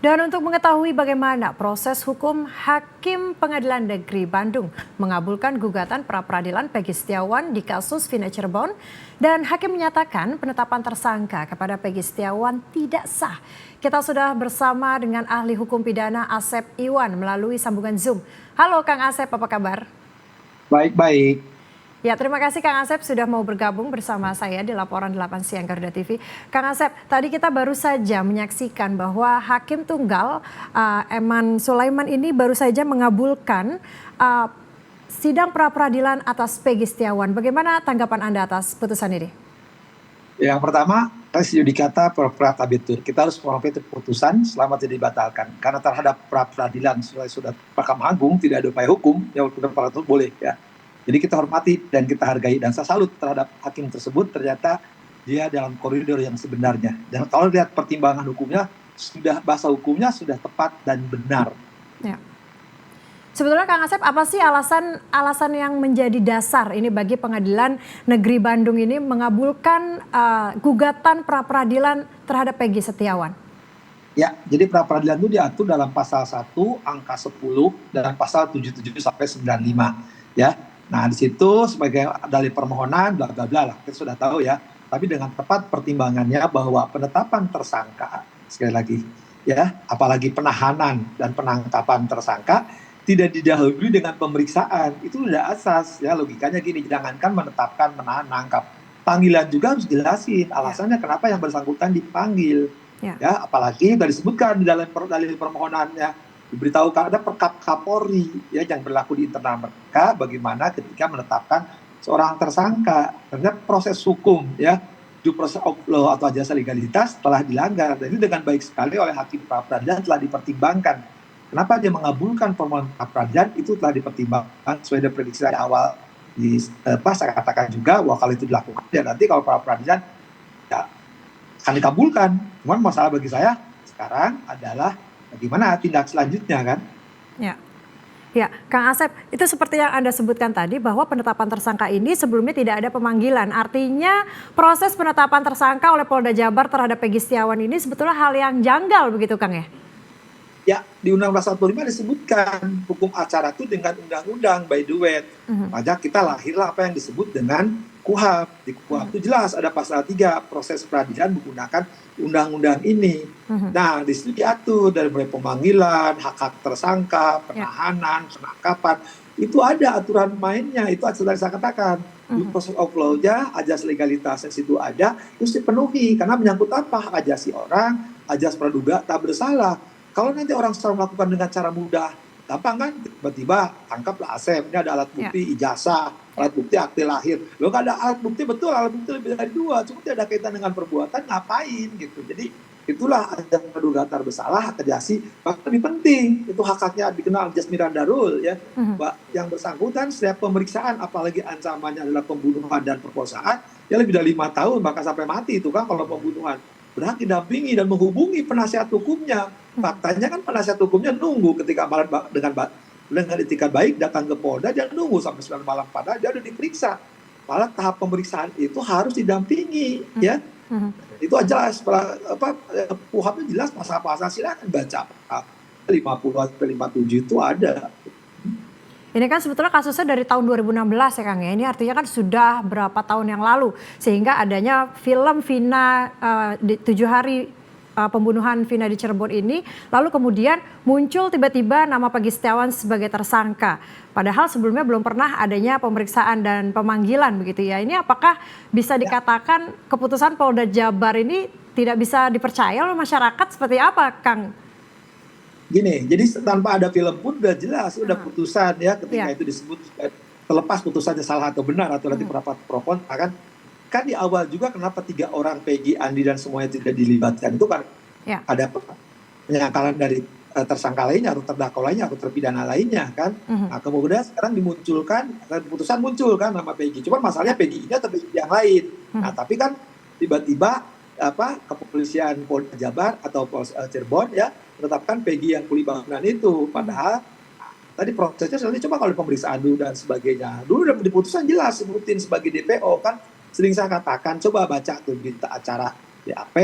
Dan untuk mengetahui bagaimana proses hukum, Hakim Pengadilan Negeri Bandung mengabulkan gugatan pra-peradilan Peggy Setiawan di kasus Vina Cirebon dan Hakim menyatakan penetapan tersangka kepada Peggy Setiawan tidak sah. Kita sudah bersama dengan ahli hukum pidana Asep Iwan melalui sambungan Zoom. Halo Kang Asep, apa kabar? Baik-baik. Ya, terima kasih Kang Asep sudah mau bergabung bersama saya di Laporan 8 Siang Garuda TV. Kang Asep, tadi kita baru saja menyaksikan bahwa Hakim Tunggal Eman Sulaiman ini baru saja mengabulkan sidang pra-peradilan atas Peggy Setiawan. Bagaimana tanggapan Anda atas putusan ini? Yang pertama, res judicata pro habetur. Kita harus menghormati putusan selama tidak dibatalkan. Karena terhadap pra-peradilan sudah Mahkamah Agung tidak ada upaya hukum, ya sudah itu boleh ya. Jadi kita hormati dan kita hargai, dan saya salut terhadap hakim tersebut, ternyata dia dalam koridor yang sebenarnya. Dan kalau lihat pertimbangan hukumnya, bahasa hukumnya sudah tepat dan benar. Ya. Sebetulnya Kang Asep, apa sih alasan yang menjadi dasar ini bagi Pengadilan Negeri Bandung ini mengabulkan gugatan pra-peradilan terhadap Peggy Setiawan? Ya, jadi pra-peradilan itu diatur dalam pasal 1 angka 10 dan pasal 77 sampai 95 ya. Nah, di situ sebagai dalil permohonan bla bla bla lah, kita sudah tahu ya. Tapi dengan tepat pertimbangannya bahwa penetapan tersangka, sekali lagi ya, apalagi penahanan dan penangkapan tersangka tidak didahului dengan pemeriksaan. Itu sudah asas ya, logikanya gini, jangankan menetapkan, menahan, nangkap. Panggilan juga harus jelasin alasannya kenapa yang bersangkutan dipanggil. Ya, apalagi sudah disebutkan di dalam dalil permohonannya, diberitahu ada perkap Kapolri ya yang berlaku di internal mereka bagaimana ketika menetapkan seorang tersangka, karena proses hukum ya, due process of law atau asas legalitas telah dilanggar. Dan ini dengan baik sekali oleh hakim pra-peradilan telah dipertimbangkan. Kenapa dia mengabulkan permohonan pra-peradilan itu telah dipertimbangkan sesuai dengan prediksi dari awal. Saya katakan juga bahwa kalau itu dilakukan ya nanti kalau pra-peradilan ya akan dikabulkan. Cuman masalah bagi saya sekarang adalah bagaimana tindak selanjutnya kan? Ya, Kang Asep, itu seperti yang Anda sebutkan tadi bahwa penetapan tersangka ini sebelumnya tidak ada pemanggilan. Artinya proses penetapan tersangka oleh Polda Jabar terhadap Peggy Setiawan ini sebetulnya hal yang janggal begitu Kang ya? Ya, di Undang-Undang 45 disebutkan hukum acara itu dengan undang-undang by the way. Maka kita lahirlah apa yang disebut dengan KUHP. Di KUHP itu jelas ada pasal 3 proses peradilan menggunakan undang-undang ini. Nah, di situ diatur dari mulai pemanggilan, hak-hak tersangka, penahanan, penangkapan. Itu ada aturan mainnya, itu tadi saya katakan. Di proses of law-nya, ajas legalitasnya situ ada, terus dipenuhi. Karena menyangkut apa? Hak ajasi orang, ajas praduga tak bersalah. Kalau nanti orang selalu melakukan dengan cara mudah, gampang kan? Tiba-tiba tangkaplah Asep, ini ada alat bukti ijazah, alat bukti akte lahir. Loh kan ada alat bukti, betul alat bukti lebih dari 2, cuma tidak ada kaitan dengan perbuatan, ngapain gitu. Jadi itulah ajas praduga tak bersalah, hak ajasi. Bahkan lebih penting, itu hak-haknya dikenal Jas Miranda Rule ya. Yang bersangkutan setiap pemeriksaan, apalagi ancamannya adalah pembunuhan dan perkosaan, ya lebih dari 5 tahun, bahkan sampai mati itu kan kalau pembunuhan. Berhak didampingi dan menghubungi penasihat hukumnya. Faktanya kan penasihat hukumnya nunggu ketika malam dengan etikat baik datang ke Polda, dia nunggu sampai 9 malam, padahal dia udah diperiksa. Malah tahap pemeriksaan itu harus didampingi ya. Itu jelas KUHP jelas pasal-pasal, silakan baca 50 sampai 57 itu ada. Ini kan sebetulnya kasusnya dari tahun 2016 ya Kang ya. Ini artinya kan sudah berapa tahun yang lalu. Sehingga adanya film Vina 7 hari pembunuhan Vina di Cirebon ini. Lalu kemudian muncul tiba-tiba nama Peggy Setiawan sebagai tersangka. Padahal sebelumnya belum pernah adanya pemeriksaan dan pemanggilan begitu ya. Ini apakah bisa dikatakan keputusan Polda Jabar ini tidak bisa dipercaya oleh masyarakat seperti apa Kang? Gini, jadi tanpa ada film pun udah jelas, udah putusan ya ketika itu disebut terlepas putusannya salah atau benar atau nanti pendapat pro kontra kan di awal juga kenapa 3 orang Peggy, Andi dan semuanya tidak dilibatkan itu kan ada penyangkalan dari tersangka lainnya atau terdakwa lainnya atau terpidana lainnya kan. Nah, kemudian sekarang dimunculkan putusan muncul kan nama Peggy. Cuma masalahnya Peggy ini atau Peggy yang lain. Nah, tapi kan tiba-tiba kepolisian Polda Jabar atau Polres Cirebon ya menetapkan Peggy yang kuli bangunan itu, padahal tadi prosesnya nanti coba kalau pemeriksaan dulu dan sebagainya. Dulu udah diputusan jelas sebutin sebagai DPO kan, sering saya katakan coba baca tuh berita acara BAP,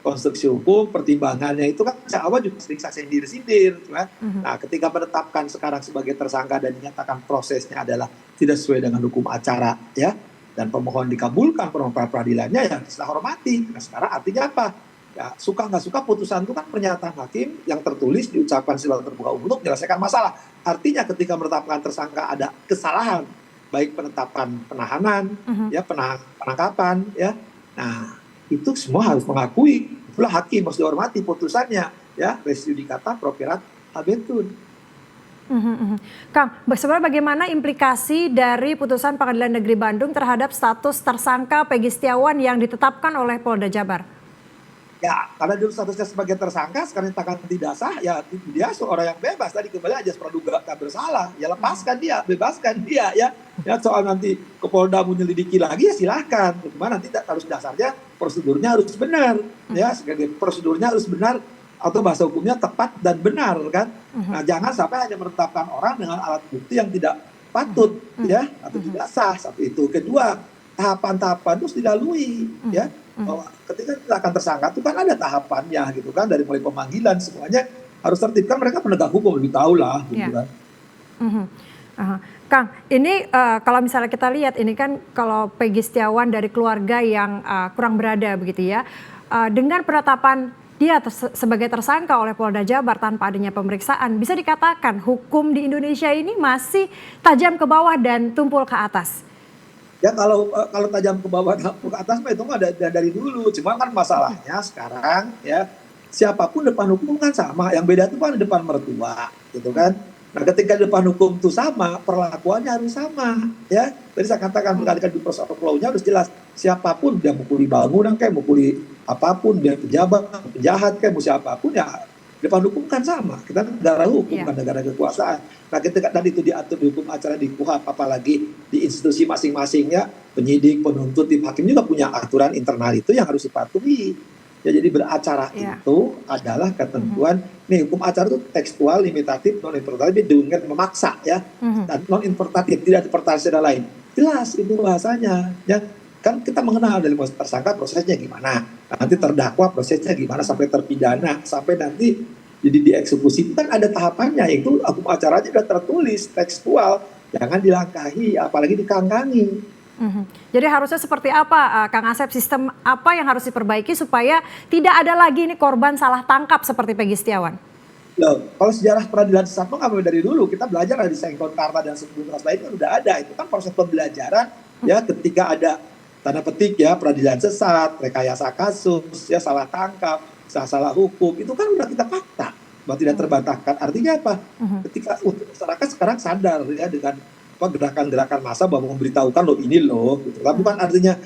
konstruksi hukum, pertimbangannya itu kan sejak awal juga sering saya sindir-sindir. Nah, ketika menetapkan sekarang sebagai tersangka dan dinyatakan prosesnya adalah tidak sesuai dengan hukum acara, ya, dan pemohon dikabulkan permohonan pra peradilannya, ya kita hormati. Nah, sekarang artinya apa? Ya, suka nggak suka putusan itu kan pernyataan hakim yang tertulis diucapkan secara terbuka umum untuk menyelesaikan masalah. Artinya ketika menetapkan tersangka ada kesalahan, baik penetapan penahanan, ya penangkapan, ya. Nah, itu semua harus mengakui. Itulah hakim harus dihormati putusannya, ya, res judicata properat habetur. Kang, sebenarnya bagaimana implikasi dari putusan Pengadilan Negeri Bandung terhadap status tersangka Peggy Setiawan yang ditetapkan oleh Polda Jabar? Ya, karena dulu statusnya sebagai tersangka, sekarang dinyatakan tidak sah, ya dia seorang yang bebas. Tadi kembali aja praduga tak bersalah, ya lepaskan dia, bebaskan dia, ya. Ya, soal nanti ke Polda menyelidiki lagi, ya silahkan. Cuma nanti harus dasarnya prosedurnya harus benar, ya, sebagai prosedurnya harus benar atau bahasa hukumnya tepat dan benar, kan. Nah, jangan sampai hanya menetapkan orang dengan alat bukti yang tidak patut, ya, atau tidak sah. Satu itu. Kedua, tahapan-tahapan itu harus dilalui, ya. Bahwa ketika kita akan tersangka itu kan ada tahapannya gitu kan, dari mulai pemanggilan semuanya harus tertib, kan mereka penegak hukum lebih tahu lah gitu kan. Kang, ini kalau misalnya kita lihat ini kan kalau Peggy Setiawan dari keluarga yang kurang berada begitu ya, dengan penetapan dia sebagai tersangka oleh Polda Jabar tanpa adanya pemeriksaan, bisa dikatakan hukum di Indonesia ini masih tajam ke bawah dan tumpul ke atas. Ya kalau tajam ke bawah ke atas mah itu mah dari dulu. Cuma kan masalahnya sekarang, ya, siapapun depan hukum kan sama. Yang beda itu kan depan mertua, gitu kan. Nah, ketika depan hukum itu sama, perlakuannya harus sama, ya. Tadi saya katakan berkali-kali di proses law-nya harus jelas. Siapapun dia mukuli bangunan kayak mukuli apapun, dia pejabat, penjahat kayak mau siapapun, ya depan hukum kan sama. Kita negara hukum, kan negara kekuasaan. Nah, ketika tadi itu diatur di hukum acara di KUHP, apalagi di institusi masing-masingnya, penyidik, penuntut, tim hakim juga punya aturan internal itu yang harus dipatuhi. Ya, jadi beracara itu adalah ketentuan, nih hukum acara itu tekstual, limitatif, non-importatif, dengan memaksa, ya. Dan non-importatif, tidak dipertahankan secara lain. Jelas itu bahasanya, ya. Kan kita mengenal dari tersangka prosesnya gimana, nanti terdakwa prosesnya gimana, sampai terpidana, sampai nanti jadi dieksekusi. Itu kan ada tahapannya, yaitu hukum acaranya sudah tertulis, tekstual, jangan dilangkahi, apalagi dikangkangi. Jadi harusnya seperti apa, Kang Asep, sistem apa yang harus diperbaiki supaya tidak ada lagi ini korban salah tangkap seperti Peggy Setiawan? Loh, kalau sejarah peradilan sesat nggak dari dulu, kita belajar dari Sengkon Karta dan sebelum lain kan udah ada. Itu kan proses pembelajaran, ya, ketika ada tanda petik, ya, peradilan sesat, rekayasa kasus, ya, salah tangkap, salah hukum, itu kan udah kita fakta bahwa tidak terbantahkan. Artinya apa? Ketika masyarakat sekarang sadar, ya, dengan gerakan-gerakan massa bahwa memberitahukan loh ini loh, gitu. Bukan artinya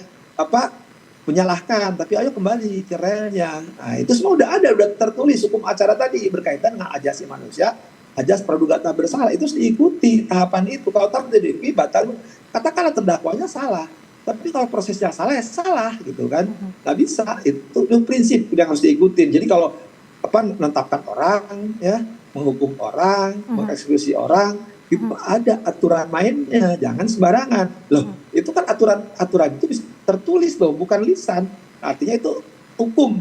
menyalahkan, tapi ayo kembali ke relnya. Nah, itu semua udah ada, udah tertulis hukum acara tadi berkaitan dengan ajasi manusia, ajas praduga tak bersalah, itu diikuti tahapan itu. Kalau terjadi batal, katakanlah terdakwanya salah. Tapi kalau prosesnya salah, ya salah, gitu kan. Nggak bisa, itu prinsip yang harus diikutin. Jadi kalau menetapkan orang, ya, menghukum orang, mengeksekusi orang, itu ada aturan mainnya, jangan sembarangan. Loh, itu kan aturan itu bisa tertulis loh, bukan lisan. Artinya itu hukum,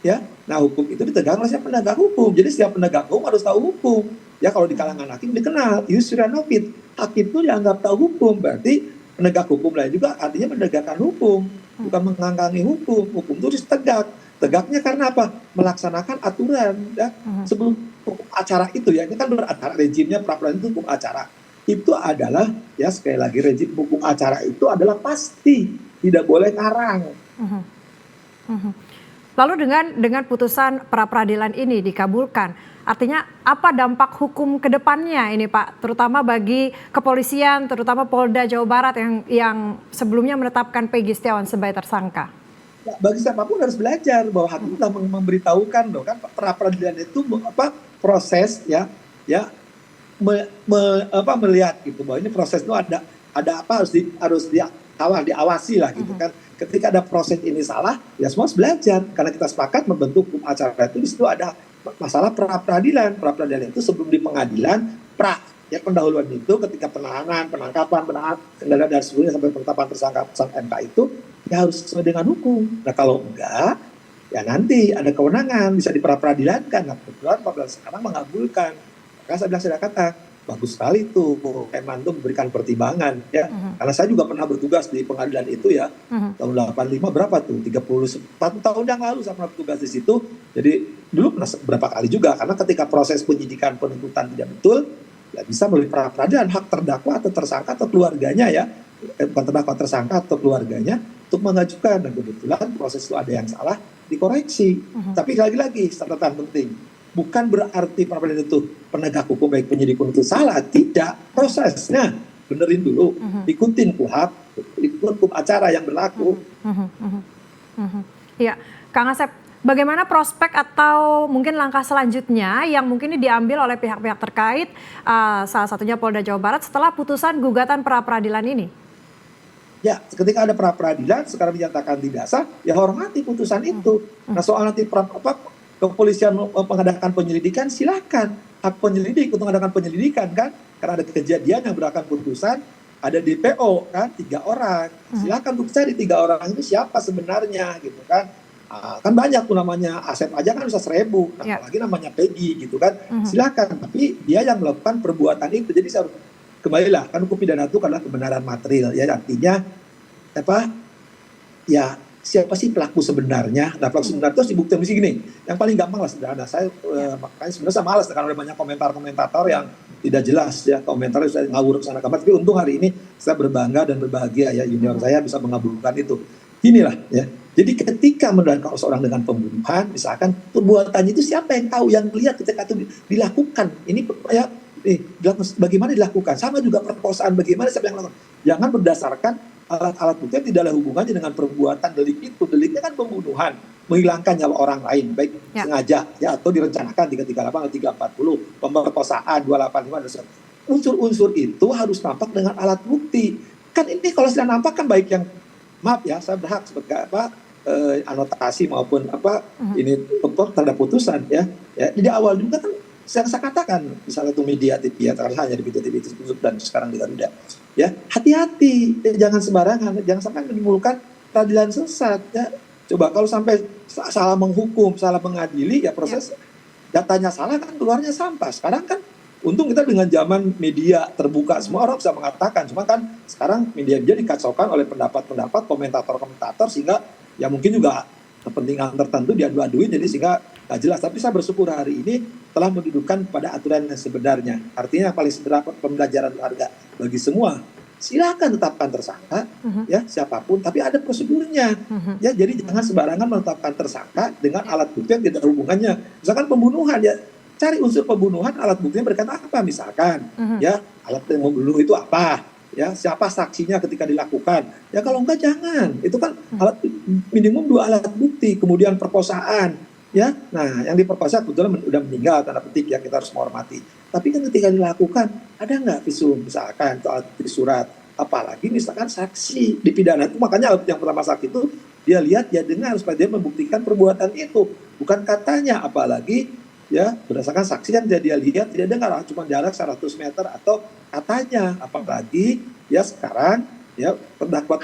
ya. Nah, hukum itu ditegakkan oleh penegak hukum. Jadi setiap penegak hukum harus tahu hukum. Ya, kalau di kalangan hakim dikenal yusranofit. Hakim itu dianggap tahu hukum, berarti penegak hukum lain juga artinya menegakkan hukum, bukan mengangkangi hukum. Hukum itu harus tegak. Tegaknya karena apa? Melaksanakan aturan, ya. Sebelum hukum acara itu, ya, ini kan beracara, rejimnya pra-peradilan itu hukum acara. Itu adalah, ya, sekali lagi, rejim hukum acara itu adalah pasti tidak boleh ngarang. Lalu dengan putusan pra-peradilan ini dikabulkan, artinya apa dampak hukum ke depannya ini, Pak? Terutama bagi kepolisian, terutama Polda Jawa Barat yang sebelumnya menetapkan Peggy Setiawan sebagai tersangka. Ya, bagi siapapun harus belajar bahwa hakim telah memberitahukan loh, kan pra-peradilan itu proses, ya, melihat gitu bahwa ini proses itu ada apa, harus diawasi lah gitu kan. Ketika ada proses ini salah, ya semua harus belajar, karena kita sepakat membentuk hukum acara itu. Di situ ada masalah pra-peradilan itu sebelum di pengadilan, ya, pendahuluan itu ketika penahanan, penangkapan, kendala dan sebagainya sampai penetapan tersangka putusan MK itu, ya harus sesuai dengan hukum. Nah, kalau enggak, ya nanti ada kewenangan bisa diperadilankan. Nah, kebetulan peradilan sekarang mengabulkan. Maka saya bilang, saya kata bagus sekali tuh Kemenhan tuh memberikan pertimbangan ya. Karena saya juga pernah bertugas di pengadilan itu ya. Tahun 85 berapa tuh? 31 tahun yang lalu saya pernah bertugas di situ. Jadi dulu pernah berapa kali juga, karena ketika proses penyidikan penuntutan tidak betul, ya bisa melalui peradilan hak terdakwa atau tersangka atau keluarganya ya, bukan terdakwa, tersangka atau keluarganya untuk mengajukan. Dan kebetulan proses itu ada yang salah, dikoreksi. Tapi lagi-lagi catatan penting, bukan berarti peradilan itu penegak hukum baik penyidik penuntut salah, tidak. Prosesnya benerin dulu, ikutin KUHP, ikutin hukum acara yang berlaku. Iya, Kang Asep, bagaimana prospek atau mungkin langkah selanjutnya yang mungkin ini diambil oleh pihak-pihak terkait, salah satunya Polda Jawa Barat setelah putusan gugatan pra-peradilan ini? Ya, ketika ada pra-peradilan sekarang dinyatakan tidak sah, ya hormati putusan itu. Nah, soal nanti kepolisian mengadakan penyelidikan, silakan hak penyelidik untuk mengadakan penyelidikan kan, karena ada kejadian yang berdasarkan putusan ada DPO kan 3 orang, silakan untuk cari 3 orang itu siapa sebenarnya gitu kan. Kan banyak tuh namanya, Asep aja kan bisa 1000, nah, apalagi namanya Peggy gitu kan. Silakan, tapi dia yang melakukan perbuatan itu. Jadi saya kembalilah, kan hukum pidana itu adalah kebenaran material ya, artinya apa ya, siapa sih pelaku sebenarnya. Nah, pelaku sebenarnya itu harus dibuktikan di sini. Yang paling gampang lah sederhana. Saya makanya sebenarnya saya malas karena ada banyak komentator yang tidak jelas ya, komentarnya saya ngawur sana kemari. Tapi untung hari ini saya berbangga dan berbahagia ya, junior saya bisa mengabulkan itu. Inilah ya. Jadi ketika mendakwaan seorang dengan pembunuhan, misalkan perbuatannya itu siapa yang tahu, yang melihat ketika itu dilakukan. Ini ya, bagaimana dilakukan? Sama juga perkosaan, bagaimana siapa yang melakukan? Jangan berdasarkan alat-alat bukti yang tidak ada hubungannya dengan perbuatan delik itu. Deliknya kan pembunuhan, menghilangkan nyawa orang lain, baik sengaja ya atau direncanakan 338 atau 340, pemerkosaan 285 dan sebagainya. Unsur-unsur itu harus nampak dengan alat bukti. Kan ini kalau sudah nampak kan baik yang, maaf ya, saya berhak sebagai anotasi maupun ini terhadap putusan ya. Di awal juga kan saya katakan, misalnya itu media TV ya, hanya di media TV itu dan sekarang di Garuda. Ya, hati-hati, jangan sembarangan, jangan sampai menimbulkan peradilan sesat. Ya. Coba kalau sampai salah menghukum, salah mengadili, ya proses datanya salah kan keluarnya sampah. Sekarang kan untung kita dengan zaman media terbuka, semua orang bisa mengatakan. Cuma kan sekarang media dikacaukan oleh pendapat-pendapat komentator-komentator, sehingga ya mungkin juga kepentingan tertentu diadu-aduin, jadi sehingga nggak jelas. Tapi saya bersyukur hari ini telah mendudukan pada aturan yang sebenarnya. Artinya yang paling sederhana pembelajaran berharga bagi semua. Silakan tetapkan tersangka, ya siapapun, tapi ada prosedurnya. Ya, jadi jangan sembarangan menetapkan tersangka dengan alat bukti yang tidak ada hubungannya. Misalkan pembunuhan, ya cari unsur pembunuhan, alat buktinya berkata apa misalkan, ya alat yang membunuh itu apa, ya siapa saksinya ketika dilakukan. Ya kalau enggak jangan. Itu kan alat minimum 2 alat bukti. Kemudian perkosaan. Ya, nah yang diperkosa kebetulan udah meninggal, tanda petik ya, kita harus menghormati. Tapi kan ketika dilakukan ada nggak visum misalkan atau alat bukti surat, apalagi misalkan saksi di pidana itu, makanya alat yang pertama saksi itu dia lihat, dia dengar supaya dia membuktikan perbuatan itu, bukan katanya. Apalagi ya berdasarkan saksi yang dia lihat, tidak dengar, cuma jarak 100 meter atau katanya. Apalagi ya sekarang ya terdakwa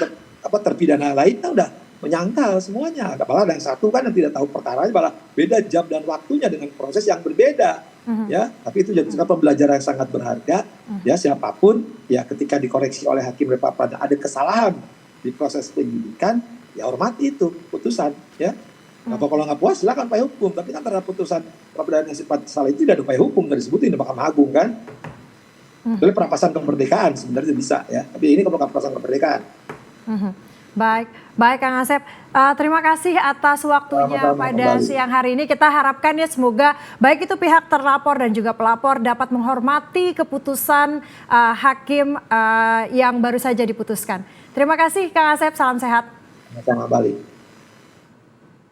terpidana lainnya udah menyangkal semuanya. Apalagi ada yang satu kan yang tidak tahu perkaranya, malah beda jam dan waktunya dengan proses yang berbeda. Ya, tapi itu jadi pembelajaran yang sangat berharga. Ya, siapapun ya ketika dikoreksi oleh hakim pra-peradilan ada kesalahan di proses penyidikan, ya hormati itu putusan. Ya, apa kalau nggak puas silakan upaya hukum. Tapi kan terhadap putusan pra-peradilan yang sifat salah itu tidak ada upaya hukum, nggak disebutin di Mahkamah Agung kan. Jadi perampasan kemerdekaan sebenarnya bisa ya. Tapi ini kalau perampasan kemerdekaan. Baik Kang Asep, terima kasih atas waktunya pada siang hari ini. Kita harapkan ya semoga baik itu pihak terlapor dan juga pelapor dapat menghormati keputusan hakim yang baru saja diputuskan. Terima kasih Kang Asep, salam sehat. Sama Bali.